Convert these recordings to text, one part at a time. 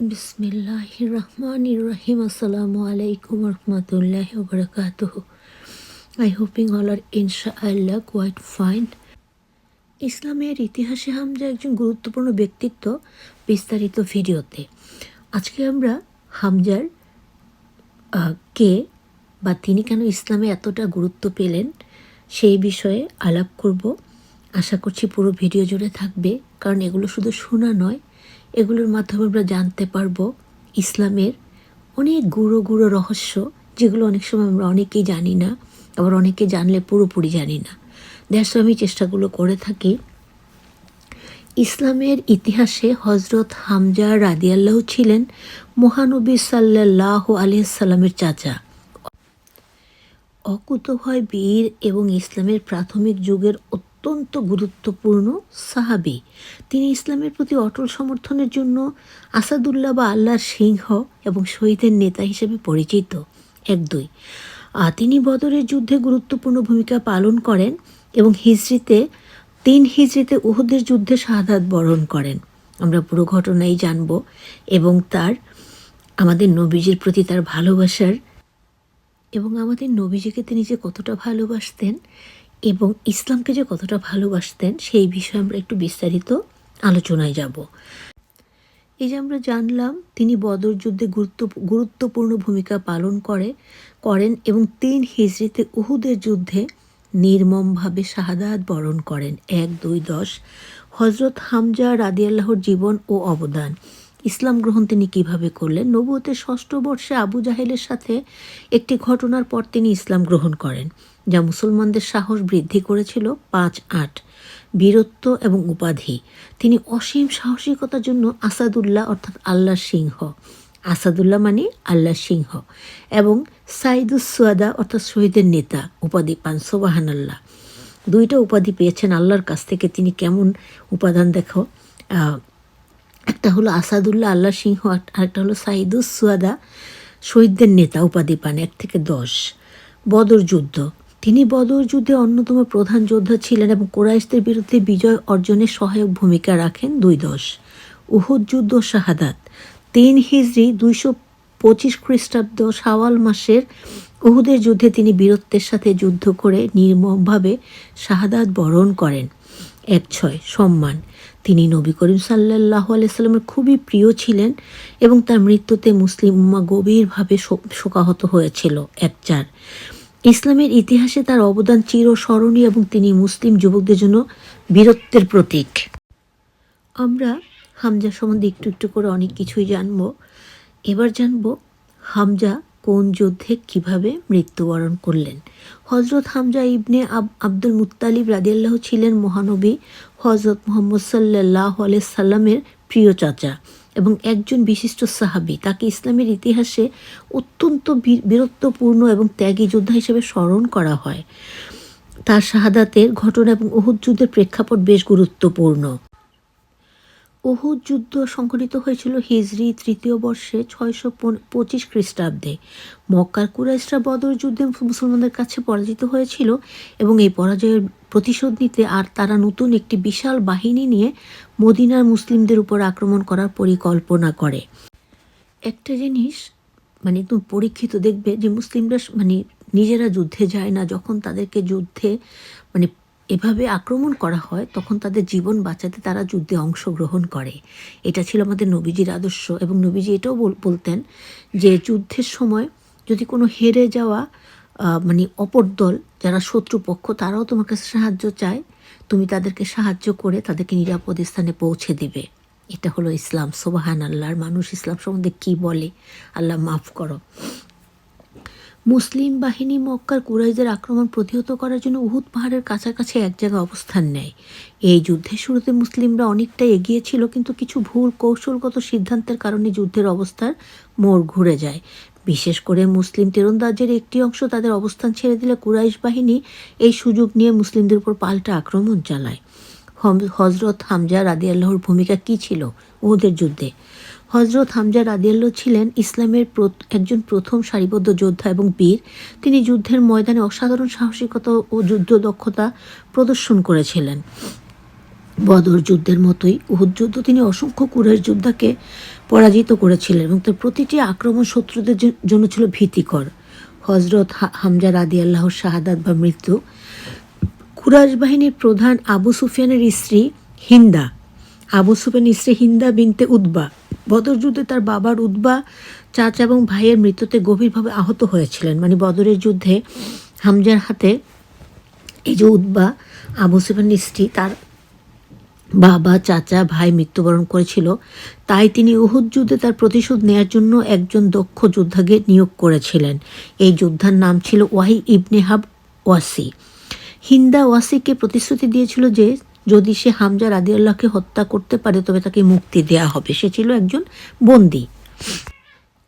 বিসমিল্লাহির রহমানির রহিম। আসসালামু আলাইকুম রহমতুল্লাহি ওয়া বারাকাতুহু। আই হোপিং অল আর ইনশাআল্লাহ কোয়াইট ফাইন। ইসলামের ইতিহাসে হামজা একজন গুরুত্বপূর্ণ ব্যক্তিত্ব। বিস্তারিত ভিডিওতে আজকে আমরা হামজার কে বা তিনি কেন ইসলামে এতটা গুরুত্ব পেলেন সেই বিষয়ে আলাপ করব। আশা করছি পুরো ভিডিও জুড়ে থাকবে, কারণ এগুলো শুধু শোনা নয়, এগুলোর মাধ্যমে আমরা জানতে পারবো ইসলামের অনেক গুঁড়ো রহস্য, যেগুলো অনেক সময় আমরা অনেকেই জানি না, আবার অনেকে জানলে পুরোপুরি জানি না। দ্যাটস আমি চেষ্টাগুলো করে থাকি। ইসলামের ইতিহাসে হজরত হামজা রাদিয়াল্লাহু ছিলেন মহানবী সাল্লাল্লাহু আলাইহি সাল্লামের চাচা। অকুতোভয় বীর এবং ইসলামের প্রাথমিক যুগের অত্যন্ত গুরুত্বপূর্ণ সাহাবী। তিনি ইসলামের প্রতি অটল সমর্থনের জন্য আসাদুল্লাহ বা আল্লাহর সিংহ এবং শহীদের নেতা হিসেবে পরিচিত। 1-2 তিনি বদরের যুদ্ধে গুরুত্বপূর্ণ ভূমিকা পালন করেন এবং হিজরিতে 3 হিজরিতে উহুদের যুদ্ধে শাহাদাত বরণ করেন। আমরা পুরো ঘটনাই জানব এবং আমাদের নবীজির প্রতি তার ভালোবাসার এবং আমাদের নবীজিকে তিনি যে কতটা ভালোবাসতেন এবং ইসলামকে যে কতটা ভালোবাসতেন সেই বিষয়ে আমরা একটু বিস্তারিত আলোচনায় যাব। এই যে আমরা জানলাম তিনি বদর যুদ্ধে গুরুত্বপূর্ণ ভূমিকা পালন করেন এবং 3 হিজরিতে উহুদের যুদ্ধে নির্মমভাবে শাহাদাত বরণ করেন। 1-2-10 হজরত হামজা রাদিয়াল্লাহুর জীবন ও অবদান। ইসলাম গ্রহণ তিনি কিভাবে করলেন? নবুয়তের 6ষ্ঠ বর্ষে আবু জাহেলের সাথে একটি ঘটনার পর তিনি ইসলাম গ্রহণ করেন, যা মুসলমানদের সাহস বৃদ্ধি করেছিল। 5-8 বীরত্ব এবং উপাধি। তিনি অসীম সাহসিকতার জন্য আসাদুল্লাহ অর্থাৎ আল্লাহর সিংহ, আসাদুল্লাহ মানে আল্লাহর সিংহ, এবং সাইদুস সুয়াদা অর্থাৎ শহীদের নেতা উপাধি পান। সুবহানাল্লাহ। 2টা উপাধি পেয়েছেন আল্লাহর কাছ থেকে। তিনি কেমন উপাদান দেখো, একটা হলো আসাদুল্লাহ আল্লাহর সিংহ, আরেকটা হলো সাইদুস সুয়াদা শহীদদের নেতা উপাধি পান। 1-10 বদর যুদ্ধ। তিনি বদর যুদ্ধে অন্যতম প্রধান যোদ্ধা ছিলেন এবং কুরাইশদের বিরুদ্ধে বিজয় অর্জনে সহায়ক ভূমিকা রাখেন। 2-10 উহুদ যুদ্ধ শাহাদাত। 3 হিজরি 225 খ্রিস্টাব্দ শাওয়াল মাসের উহুদের যুদ্ধে তিনি বীরত্বের সাথে যুদ্ধ করে নির্মমভাবে শাহাদাত বরণ করেন। 1-6 সম্মান। তিনি নবী করিম সাল্লাল্লাহু আলাইহি সাল্লামের খুবই প্রিয় ছিলেন এবং তার মৃত্যুতে মুসলিম উম্মাহ গভীরভাবে শোকাহত হয়েছিল। 1-4 ইসলামের ইতিহাসে তার অবদান চিরস্মরণীয় এবং তিনি মুসলিম যুবকদের জন্য বীরত্বের প্রতীক। আমরা হামজা সম্বন্ধে একটু করে অনেক কিছুই জানব। এবার জানব হামজা কোন যুদ্ধে কিভাবে মৃত্যুবরণ করলেন। হজরত হামজা ইবনে আব্দুল মুত্তালিব রাদিয়াল্লাহু ছিলেন মহানবী হজরত মুহাম্মদ সাল্লাল্লাহু আলাইহি সাল্লামের প্রিয় চাচা এবং একজন বিশিষ্ট সাহাবী। তাকে ইসলামের ইতিহাসে অত্যন্ত বীরত্বপূর্ণ এবং ত্যাগী যোদ্ধা হিসেবে স্মরণ করা হয়। তার শাহাদাতের ঘটনা এবং উহুদ যুদ্ধের প্রেক্ষাপট বেশ গুরুত্বপূর্ণ। উহুদ যুদ্ধ সংঘটিত হয়েছিল হিজরি 3য় বর্ষে 625 খ্রিস্টাব্দে। মক্কার কুরাইশরা বদর যুদ্ধে মুসলমানদের কাছে পরাজিত হয়েছিল এবং এই পরাজয়ের প্রতিশোধ নিতে আর তারা নতুন একটি বিশাল বাহিনী নিয়ে মদিনার মুসলিমদের উপর আক্রমণ করার পরিকল্পনা করে। একটা জিনিস তুমি পরীক্ষিত দেখবে যে মুসলিমরা নিজেরা যুদ্ধে যায় না। যখন তাদেরকে যুদ্ধে এভাবে আক্রমণ করা হয় তখন তাদের জীবন বাঁচাতে তারা যুদ্ধে অংশগ্রহণ করে। এটা ছিল আমাদের নবীজির আদর্শ এবং নবীজি এটাও বলতেন যে যুদ্ধের সময় যদি কোনো হেরে যাওয়া অপর দল যারা শত্রুপক্ষ তারাও তোমার কাছে সাহায্য চায়, তুমি তাদেরকে সাহায্য করে তাদেরকে নিরাপদ স্থানে পৌঁছে দিবে। এটা হলো ইসলাম। সুবহানাল্লাহর মানুষ ইসলাম সম্বন্ধে কি বলে, আল্লাহ মাফ করো। মুসলিম বাহিনী মক্কার কুরাইশদের আক্রমণ প্রতিহত করার জন্য উহুদ পাহাড়ের কাছাকাছি এক জায়গায় অবস্থান নেয়। এই যুদ্ধের শুরুতে মুসলিমরা অনেকটা এগিয়ে ছিল, কিন্তু কিছু ভুল কৌশলগত সিদ্ধান্তের কারণে যুদ্ধের অবস্থার মোড় ঘুরে যায়। বিশেষ করে মুসলিম তীরন্দাজের একটি অংশ তাদের অবস্থান ছেড়ে দিলে কুরাইশ বাহিনী এই সুযোগ নিয়ে মুসলিমদের উপর পাল্টা আক্রমণ চালায়। হজরত হামজা রাদিয়াল্লাহুর ভূমিকা কী ছিল উহুদের যুদ্ধে? হজরত হামজা রাদিয়াল্লাহু ছিলেন ইসলামের একজন প্রথম সারিবদ্ধ যোদ্ধা এবং বীর। তিনি যুদ্ধের ময়দানে অসাধারণ সাহসিকতা ও যুদ্ধ দক্ষতা প্রদর্শন করেছিলেন। বদর যুদ্ধের মতোই উহুদ যুদ্ধ তিনি অসংখ্য কুরাইশ যোদ্ধাকে পরাজিত করেছিলেন এবং তার প্রতিটি আক্রমণ শত্রুদের জন্য ছিল ভীতিকর। হজরত হামজা রাদিয়াল্লাহুর শাহাদাত বা মৃত্যু। কুরাইশ বাহিনীর প্রধান আবু সুফিয়ানের স্ত্রী হিন্দা, আবু সুফিয়ানের স্ত্রী হিন্দা বিনতে উতবা বদর যুদ্ধে তার বাবার উতবা, চাচা এবং ভাইয়ের মৃত্যুতে গভীরভাবে আহত হয়েছিলেন। মানে বদরের যুদ্ধে হামজার হাতে এই যে উতবা আবু সুফিয়ানের স্ত্রী, তার বাবা, চাচা, ভাই মৃত্যুবরণ করেছিল। তাই তিনি উহুদ যুদ্ধে তার প্রতিশোধ নেয়ার জন্য একজন দক্ষ যোদ্ধাকে নিয়োগ করেছিলেন। এই যোদ্ধার নাম ছিল ওয়াহি ইবনে হাব ওয়াসি। হিন্দা ওয়াসিকে প্রতিশ্রুতি দিয়েছিল যে যদি সে হামজা রাদিয়াল্লাহকে হত্যা করতে পারে তবে তাকে মুক্তি দেয়া হবে। সে ছিল একজন বন্দী।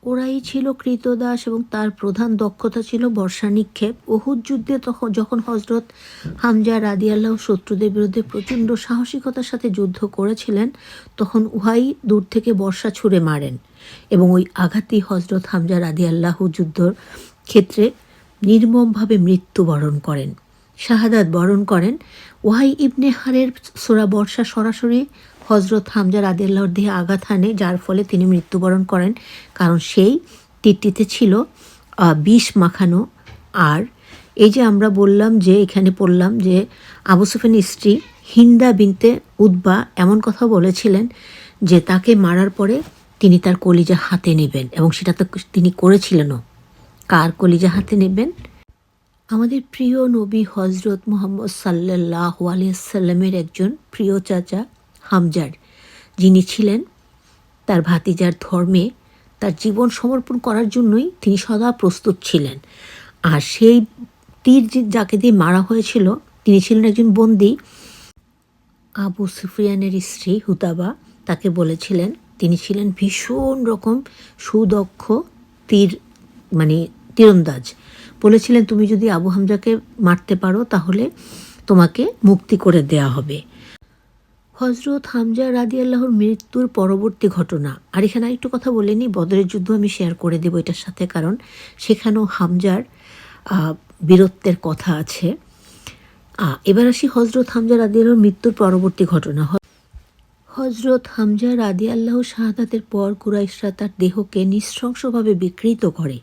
ওরাই ছিল কৃতদাস এবং তার প্রধান দক্ষতা ছিল বর্ষা নিক্ষেপ। উহুদ যুদ্ধে যখন হজরত হামজা রাদিয়াল্লাহু শত্রুদের বিরুদ্ধে প্রচণ্ড সাহসিকতার সাথে যুদ্ধ করেছিলেন, তখন উহাই দূর থেকে বর্ষা ছুঁড়ে মারেন এবং ওই আঘাতেই হজরত হামজা রাদিয়াল্লাহু যুদ্ধর ক্ষেত্রে নির্মমভাবে মৃত্যুবরণ করেন, শাহাদাত বরণ করেন। ওয়াই ইবনে হারের সূরা বর্ষা সরাসরি হজরত হামজা রাদিয়াল্লাহুর দেহে আঘাত হানে, যার ফলে তিনি মৃত্যুবরণ করেন, কারণ সেই তীরটিতে ছিল বিষ মাখানো। আর এই যে আমরা বললাম যে এখানে পড়লাম যে আবু সুফিয়ানের স্ত্রী হিন্দা বিনতে উতবা এমন কথা বলেছিলেন যে তাকে মারার পরে তিনি তার কলিজা হাতে নেবেন, এবং সেটা তো তিনি করেছিলেনও। কার কলিজা হাতে নেবেন? আমাদের প্রিয় নবী হজরত মুহাম্মদ সাল্লাল্লাহু আলাইহি সাল্লামের একজন প্রিয় চাচা হামজার, যিনি ছিলেন তার ভাতিজার ধর্মে তার জীবন সমর্পণ করার জন্যই তিনি সদা প্রস্তুত ছিলেন। আর সেই তীর যাকে দিয়ে মারা হয়েছিল তিনি ছিলেন একজন বন্দী। আবু সুফিয়ানের স্ত্রী হুতাবা তাকে বলেছিলেন, তিনি ছিলেন ভীষণ রকম সুদক্ষ তীরন্দাজ। বলেছিলেন তুমি যদি আবু হামজাকে মারতে পারো তাহলে তোমাকে মুক্তি করে দেয়া হবে। হজরত হামজা রাদিয়াল্লাহুর মৃত্যুর পরবর্তী ঘটনা। আর এখানে আরেকটু কথা বলে নিই, বদরের যুদ্ধ আমি শেয়ার করে দেবো এটার সাথে, কারণ সেখানেও হামজার বীরত্বের কথা আছে। এবার আসি হজরত হামজা রাদিয়াল্লাহুর মৃত্যুর পরবর্তী ঘটনা। হজরত হামজা রাদিয়াল্লাহু শাহাদাতের পর কুরাইশরা তার দেহকে নৃশংসভাবে বিকৃত করে।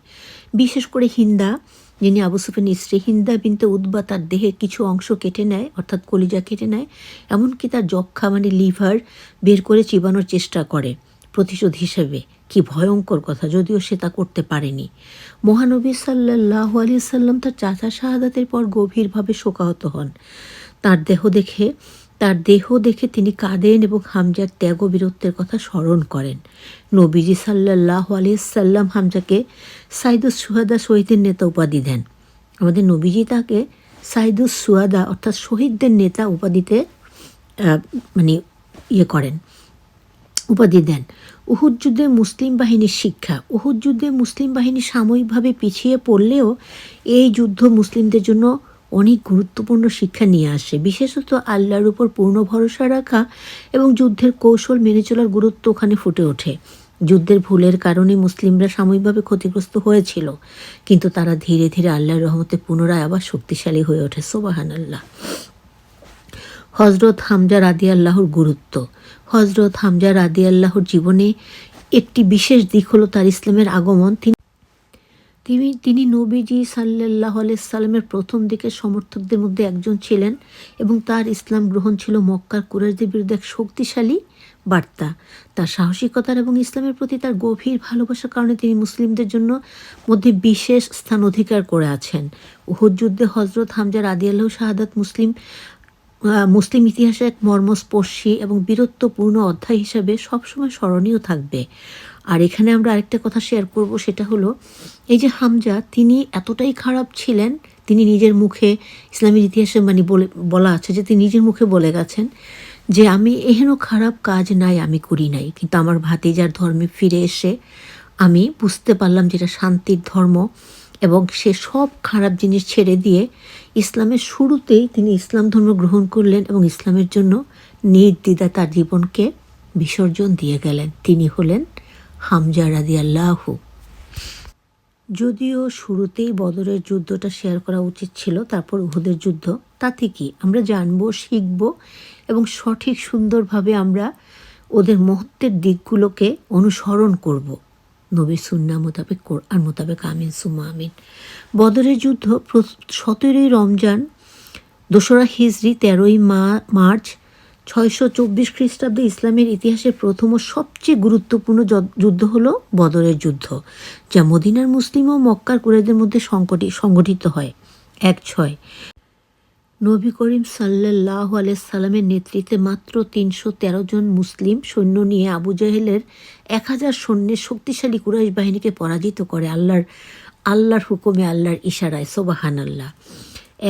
বিশেষ করে হিন্দা, যিনি আবু সুফিয়ানের স্ত্রী, হিন্দা বিনতে উতবা তার দেহের কিছু অংশ কেটে নেয়, অর্থাৎ কলিজা কেটে নেয়, এমনকি তার যক্ষা লিভার বের করে চিবানোর চেষ্টা করে প্রতিশোধ হিসেবে। কি ভয়ঙ্কর কথা, যদিও সে তা করতে পারেনি। মহানবী সাল্লাল্লাহু আলাইহি সাল্লাম তার চাচা শাহাদাতের পর গভীরভাবে শোকাহত হন। তার দেহ দেখে তিনি কাঁদেন এবং হামজার ত্যাগ ও বীরত্বের কথা স্মরণ করেন। নবীজি সাল্লাল্লাহু আলাইহি সাল্লাম হামজাকে সাইদুস সুহাদা, শহীদের নেতা উপাধি দেন। আমাদের নবীজি তাকে সাইদুস সুহাদা অর্থাৎ শহীদদের নেতা উপাধিতে উপাধি দেন। উহুদ যুদ্ধে মুসলিম বাহিনীর শিক্ষা। উহুদ যুদ্ধে মুসলিম বাহিনী সাময়িকভাবে পিছিয়ে পড়লেও এই যুদ্ধ মুসলিমদের জন্য অনেক গুরুত্বপূর্ণ শিক্ষা নিয়ে আসে। বিশেষত আল্লাহর উপর পূর্ণ ভরসা রাখা এবং যুদ্ধের কৌশল মেনে চলার গুরুত্ব ওখানে ফুটে ওঠে। যুদ্ধের ভুলের কারণে মুসলিমরা সাময়িকভাবে ক্ষতিগ্রস্ত হয়েছিল, কিন্তু তারা ধীরে ধীরে আল্লাহর রহমতে পুনরায় আবার শক্তিশালী হয়ে ওঠে। সুবহানাল্লাহ। হজরত হামজা রাদিয়াল্লাহুর গুরুত্ব। হজরত হামজা রাদিয়াল্লাহুর জীবনে একটি বিশেষ দিক হলো তার ইসলামের আগমন। তিনি নবীজি সাল্লাল্লাহু আলাইহি সাল্লামের প্রথম দিকের সমর্থকদের মধ্যে একজন ছিলেন এবং তার ইসলাম গ্রহণ ছিল মক্কার কুরাইশদের বিরুদ্ধে এক শক্তিশালী বার্তা। তার সাহসিকতার এবং ইসলামের প্রতি তার গভীর ভালোবাসার কারণে তিনি মুসলিমদের জন্য মধ্যে বিশেষ স্থান অধিকার করে আছেন। উহুদ যুদ্ধে হজরত হামজা রাদিয়াল্লাহু শাহাদাত মুসলিম ইতিহাসে এক মর্মস্পর্শী এবং বীরত্বপূর্ণ অধ্যায় হিসাবে সবসময় স্মরণীয় থাকবে। আর এখানে আমরা আরেকটা কথা শেয়ার করব, সেটা হলো এই যে হামজা, তিনি এতটাই খারাপ ছিলেন, তিনি নিজের মুখে ইসলামের ইতিহাসে বলা আছে যে তিনি নিজের মুখে বলে গেছেন যে আমি এহেন খারাপ কাজ নাই আমি করি নাই, কিন্তু আমার ভাতিজার ধর্মে ফিরে এসে আমি বুঝতে পারলাম যেটা শান্তির ধর্ম, এবং সে সব খারাপ জিনিস ছেড়ে দিয়ে ইসলামের শুরুতেই তিনি ইসলাম ধর্ম গ্রহণ করলেন এবং ইসলামের জন্য নির্দ্বিধা তার জীবনকে বিসর্জন দিয়ে গেলেন। তিনি হলেন হামজা রাদিয়াল্লাহু। যদিও শুরুতেই বদরের যুদ্ধটা শেয়ার করা উচিত ছিল, তারপর উহুদের যুদ্ধ, তাতে কি আমরা জানবো, শিখব এবং সঠিক সুন্দরভাবে আমরা ওদের মহত্বের দিকগুলোকে অনুসরণ করব। নবীর সুন্নাহ মোতাবেক, কোরআন মোতাবেক, আমিন সুম্মা আমিন। বদরের যুদ্ধ 17ই রমজান, 2রা হিজরি, 13ই মার্চ 624 খ্রিস্টাব্দে ইসলামের ইতিহাসের প্রথম ও সবচেয়ে গুরুত্বপূর্ণ যুদ্ধ হলো বদরের যুদ্ধ, যা মদিনার মুসলিম ও মক্কার কুরাইশদের মধ্যে সংগঠিত হয়। 1-6 নবী করিম সাল্লাল্লাহু আলাইহি সাল্লামের নেতৃত্বে মাত্র 313 জন মুসলিম সৈন্য নিয়ে আবু জাহেলের 1000 সৈন্যের শক্তিশালী কুরাইশ বাহিনীকে পরাজিত করে আল্লাহর হুকুমে, আল্লাহর ইশারায়। সুবহানাল্লাহ।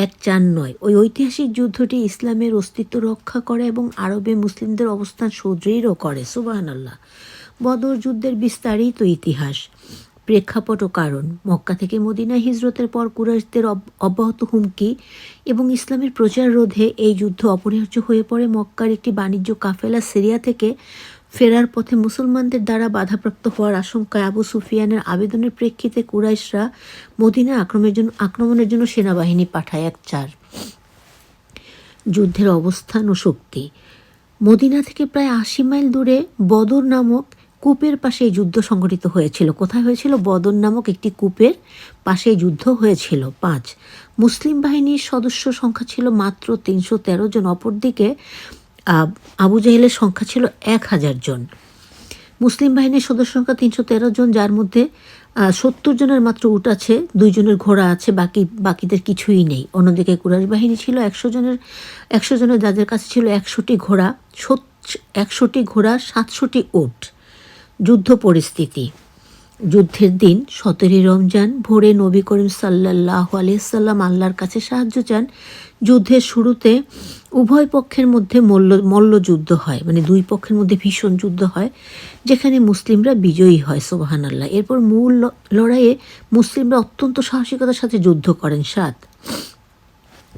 1-4-9 ওই ঐতিহাসিক যুদ্ধটি ইসলামের অস্তিত্ব রক্ষা করে এবং আরবে মুসলিমদের অবস্থান সুদৃঢ় করে। সুবহানাল্লাহ। বদর যুদ্ধের বিস্তারিত ইতিহাস, প্রেক্ষাপট ও কারণ। মক্কা থেকে মদিনায় হিজরতের পর কুরাইশদের অব্যাহত হুমকি এবং ইসলামের প্রচার রোধে এই যুদ্ধ অপরিহার্য হয়ে পড়ে। মক্কার একটি বাণিজ্য কাফেলা সিরিয়া থেকে ফেরার পথে মুসলমানদের দ্বারা বাধাপ্রাপ্ত হওয়ার আশঙ্কায় আবু সুফিয়ানের আবেদনের প্রেক্ষিতে কুরাইশরা মদিনা আক্রমণের জন্য সেনাবাহিনী পাঠায়। 1-4 যুদ্ধের অবস্থান ও শক্তি। মদিনা থেকে প্রায় 80 মাইল দূরে বদর নামক কূপের পাশে এই যুদ্ধ সংঘটিত হয়েছিল। কোথায় হয়েছিল? বদর নামক একটি কূপের পাশে যুদ্ধ হয়েছিল। 5 মুসলিম বাহিনীর সদস্য সংখ্যা ছিল মাত্র 313 জন। অপরদিকে আবু জাহেলের সংখ্যা ছিল 1000 জন। মুসলিম বাহিনীর সদস্য সংখ্যা 313 জন, যার মধ্যে 70 জনের মাত্র উট আছে, 2 জনের ঘোড়া আছে, বাকিদের কিছুই নেই। অন্যদিকে কুরাইশ বাহিনী ছিল 100 জনের, যাদের কাছে ছিল 100টি ঘোড়া, 700টি উট। যুদ্ধ পরিস্থিতি। যুদ্ধের দিন 17ই রমজান ভোরে নবী করিম সাল্লাল্লাহু আলাইহি সাল্লাম আল্লাহর কাছে সাহায্য চান। যুদ্ধের শুরুতে উভয় পক্ষের মধ্যে মল্লযুদ্ধ হয়, মানে দুই পক্ষের মধ্যে ভীষণ যুদ্ধ হয়, যেখানে মুসলিমরা বিজয়ী হয়। সুবহানাল্লাহ। এরপর মূল লড়াইয়ে মুসলিমরা অত্যন্ত সাহসিকতার সাথে যুদ্ধ করেন। 7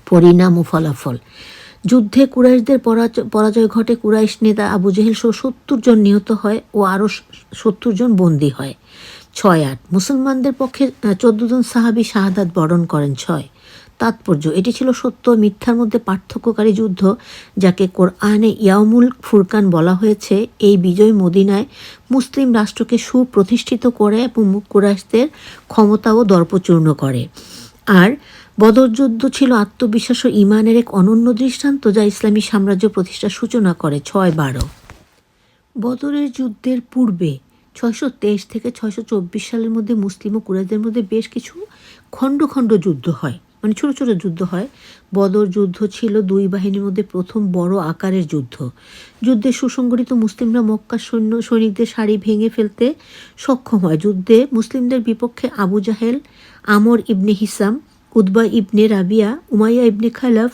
পরিণাম ও ফলাফল। যুদ্ধে কুরাইশদের পরাজয় ঘটে। কুরাইশ নেতা আবু জাহেল সহ 70 জন নিহত হয় ও আরও 70 জন বন্দী হয়। 6-8 মুসলমানদের পক্ষে 14 জন সাহাবী শাহাদাত বরণ করেন। 6 তাৎপর্য। এটি ছিল সত্য ও মিথ্যার মধ্যে পার্থক্যকারী যুদ্ধ, যাকে কোরআনে ইয়াউমুল ফুরকান বলা হয়েছে। এই বিজয় মদিনায় মুসলিম রাষ্ট্রকে সুপ্রতিষ্ঠিত করে এবং কুরাইশদের ক্ষমতাও দর্পচূর্ণ করে। আর বদর যুদ্ধ ছিল আত্মবিশ্বাস ও ঈমানের এক অনন্য দৃষ্টান্ত, যা ইসলামী সাম্রাজ্য প্রতিষ্ঠার সূচনা করে। 6-12 বদরের যুদ্ধের পূর্বে 623 থেকে 624 সালের মধ্যে মুসলিম ও কুরাইশদের মধ্যে বেশ কিছু খণ্ড খণ্ড যুদ্ধ হয়, মানে ছোট ছোট যুদ্ধ হয়। বদর যুদ্ধ ছিল দুই বাহিনীর মধ্যে প্রথম বড় আকারের যুদ্ধ। যুদ্ধে সুসংগঠিত মুসলিমরা মক্কার সৈনিকদের সারি ভেঙে ফেলতে সক্ষম হয়। যুদ্ধে মুসলিমদের বিপক্ষে Abu Jahl, Amr ibn Hisham, Utba ibn Rabia, Umayya ibn Khalaf,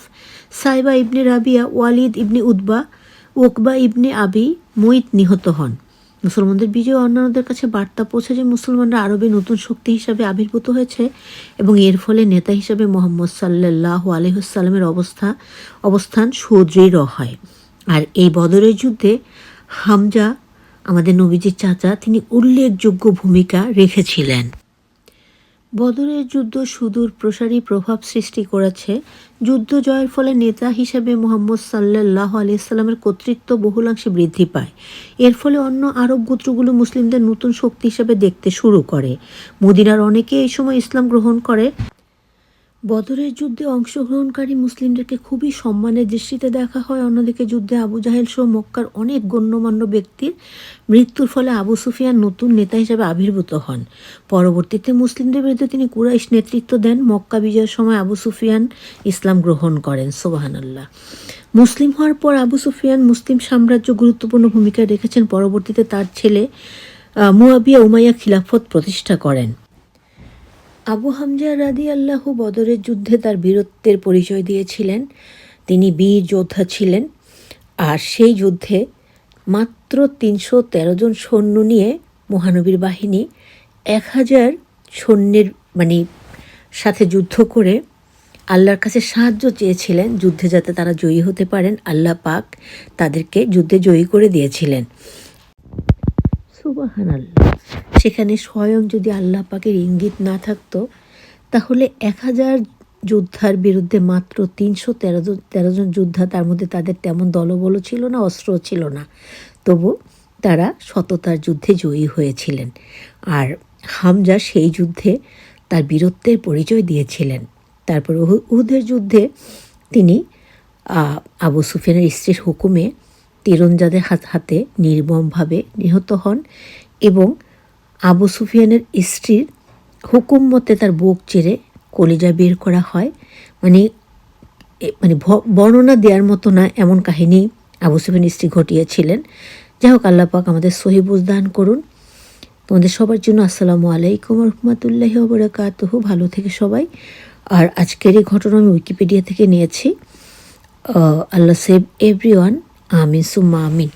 Shaiba ibn Rabia, Walid ibn Utba, Uqba ibn Abi Muait নিহত হন। মুসলমানদের বিজয় অন্যান্যদের কাছে বার্তা পৌঁছে যে মুসলমানরা আরবে নতুন শক্তি হিসাবে আবির্ভূত হয়েছে এবং এর ফলে নেতা হিসাবে মুহাম্মদ সাল্লাল্লাহু আলাইহি ওয়াসাল্লামের অবস্থান সুদৃঢ় হয়। আর এই বদরের যুদ্ধে হামজা, আমাদের নবীজির চাচা, তিনি উল্লেখযোগ্য ভূমিকা রেখেছিলেন। বদরের যুদ্ধ সুদূর প্রসারী প্রভাব সৃষ্টি করেছে। যুদ্ধ জয়ের ফলে নেতা হিসেবে মুহাম্মদ সাল্লাল্লাহু আলাইহি সাল্লামের কর্তৃত্ব বহুলাংশে বৃদ্ধি পায়। এর ফলে অন্য আরব গোত্রগুলো মুসলিমদের নতুন শক্তি হিসেবে দেখতে শুরু করে। মদিনার অনেকে এই সময় ইসলাম গ্রহণ করে। বদরের যুদ্ধে অংশগ্রহণকারী মুসলিমদেরকে খুবই সম্মানের দৃষ্টিতে দেখা হয়। অন্যদিকে যুদ্ধে আবু জাহেল সহ মক্কার অনেক গণ্যমান্য ব্যক্তির মৃত্যুর ফলে আবু সুফিয়ান নতুন নেতা হিসেবে আবির্ভূত হন। পরবর্তীতে মুসলিমদের বিরুদ্ধে তিনি কুরাইশ নেতৃত্ব দেন। মক্কা বিজয়ের সময় আবু সুফিয়ান ইসলাম গ্রহণ করেন। সুবহানাল্লাহ। মুসলিম হওয়ার পর আবু সুফিয়ান মুসলিম সাম্রাজ্য গুরুত্বপূর্ণ ভূমিকা রেখেছেন। পরবর্তীতে তার ছেলে মুয়াবিয়া উমাইয়া খিলাফত প্রতিষ্ঠা করেন। আবু হামজা রাদিয়াল্লাহু বদরের যুদ্ধে তার বীরত্বের পরিচয় দিয়েছিলেন। তিনি বীর যোদ্ধা ছিলেন। আর সেই যুদ্ধে মাত্র 313 জন সৈন্য নিয়ে মহানবীর বাহিনী 1000 সৈন্যের সাথে যুদ্ধ করে আল্লাহর কাছে সাহায্য চেয়েছিলেন, যুদ্ধে যাতে তারা জয়ী হতে পারেন। আল্লাহ পাক তাদেরকে যুদ্ধে জয়ী করে দিয়েছিলেন। সুবহানাল্লাহ। সেখানে স্বয়ং যদি আল্লাহ পাকের ইঙ্গিত না থাকতো, তাহলে 1000 যোদ্ধার বিরুদ্ধে মাত্র 313 জন যোদ্ধা, তার মধ্যে তাদের তেমন দলবল ছিল না, অস্ত্র ছিল না, তবু তারা সততার যুদ্ধে জয়ী হয়েছিলেন। আর হামজা সেই যুদ্ধে তার বীরত্বের পরিচয় দিয়েছিলেন। তারপর উহুদের যুদ্ধে তিনি আবু সুফিয়ানের স্ত্রীর হুকুমে তীরন্দাজের হাতে নির্মমভাবে নিহত হন এবং আবু সুফিয়ানের স্ত্রীর হুকুম মতে তার বুক চিরে কলিজা বের করা হয়। মানে বর্ণনা দেওয়ার মতো না এমন কাহিনী আবু সুফিয়ানের স্ত্রী ঘটিয়েছিলেন। যাই হোক, আল্লাহ পাক আমাদের সহি বুঝ দান করুন। তোমাদের সবার জন্য আসসালামু আলাইকুম রহমতুল্লাহি ওয়া বারাকাতুহু। ভালো থেকে সবাই। আর আজকের এই ঘটনা আমি উইকিপিডিয়া থেকে নিয়েছি। আল্লাহ সেভ এভরিওয়ান। আমিন সুম্মা আমিন।